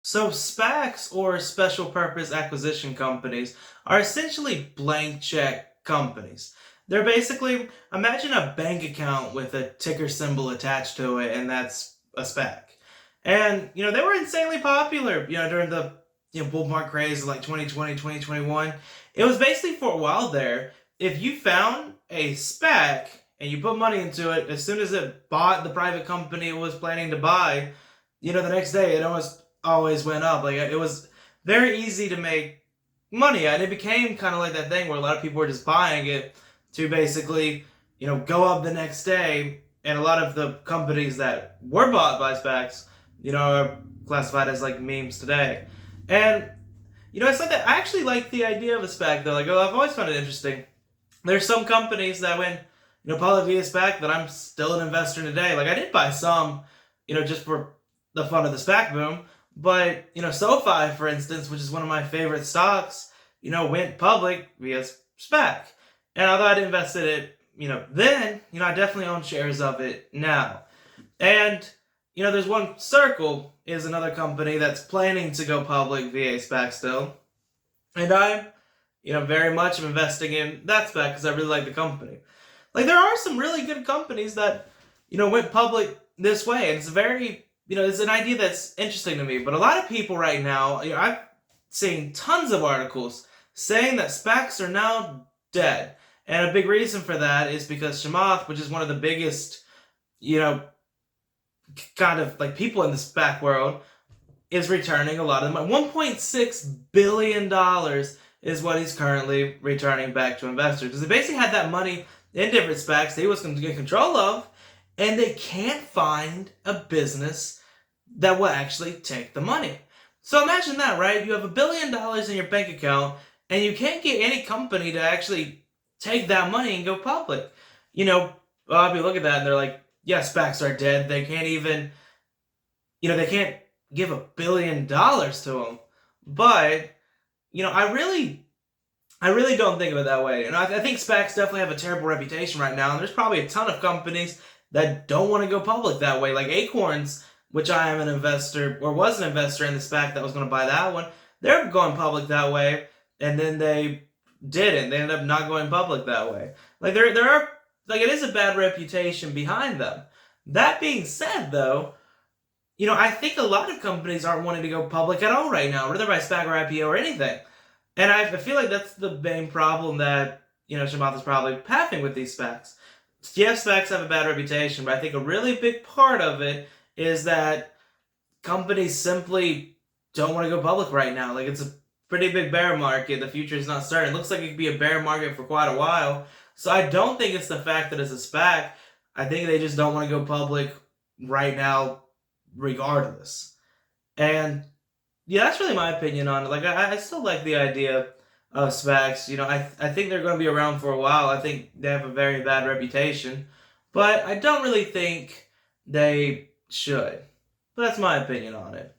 So SPACs, or special purpose acquisition companies, are essentially blank check companies. They're basically, imagine a bank account with a ticker symbol attached to it, and that's a SPAC. And, they were insanely popular, during the bull market craze of like 2020, 2021. It was basically for a while there, if you found a SPAC and you put money into it, as soon as it bought the private company it was planning to buy, the next day it always went up. Like, it was very easy to make money, and it became kind of like that thing where a lot of people were just buying it to basically, go up the next day. And a lot of the companies that were bought by SPACs, are classified as like memes today. And it's like that. I actually like the idea of a SPAC though. Like, I've always found it interesting. There's some companies that went, public via SPAC that I'm still an investor in today. Like, I did buy some, just for the fun of the SPAC boom. But, SoFi, for instance, which is one of my favorite stocks, went public via SPAC. And although I didn't invest in it, then, I definitely own shares of it now. And, there's one Circle is another company that's planning to go public via SPAC still. And I'm, very much investing in that SPAC because I really like the company. Like, there are some really good companies that, went public this way. And it's very, it's an idea that's interesting to me. But a lot of people right now, I've seen tons of articles saying that SPACs are now dead. And a big reason for that is because Chamath, which is one of the biggest, kind of like people in the SPAC world, is returning a lot of the money. $1.6 billion is what he's currently returning back to investors. Because they basically had that money in different SPACs that he was going to get control of, and they can't find a business that will actually take the money. So imagine that, right? You have $1 billion in your bank account, and you can't get any company to actually take that money and go public. A lot of people look at that and they're like, yeah, SPACs are dead. They can't even, they can't give $1 billion to them. But, I really don't think of it that way. And I think SPACs definitely have a terrible reputation right now. And there's probably a ton of companies that don't want to go public that way. Like Acorns, which I am an investor, or was an investor in the SPAC that was going to buy that one. They're going public that way. And then they didn't. They ended up not going public that way. Like, there are, like, it is a bad reputation behind them. That being said, though, I think a lot of companies aren't wanting to go public at all right now, whether by SPAC or IPO or anything. And I feel like that's the main problem that, Chamath is probably having with these SPACs. Yes, SPACs have a bad reputation, but I think a really big part of it is that companies simply don't want to go public right now. Like, it's a pretty big bear market. The future is not certain. It looks like it could be a bear market for quite a while. So I don't think it's the fact that it's a SPAC. I think they just don't want to go public right now regardless. And yeah, that's really my opinion on it. Like, I still like the idea of SPACs. I think they're going to be around for a while. I think they have a very bad reputation. But I don't really think they should. But that's my opinion on it.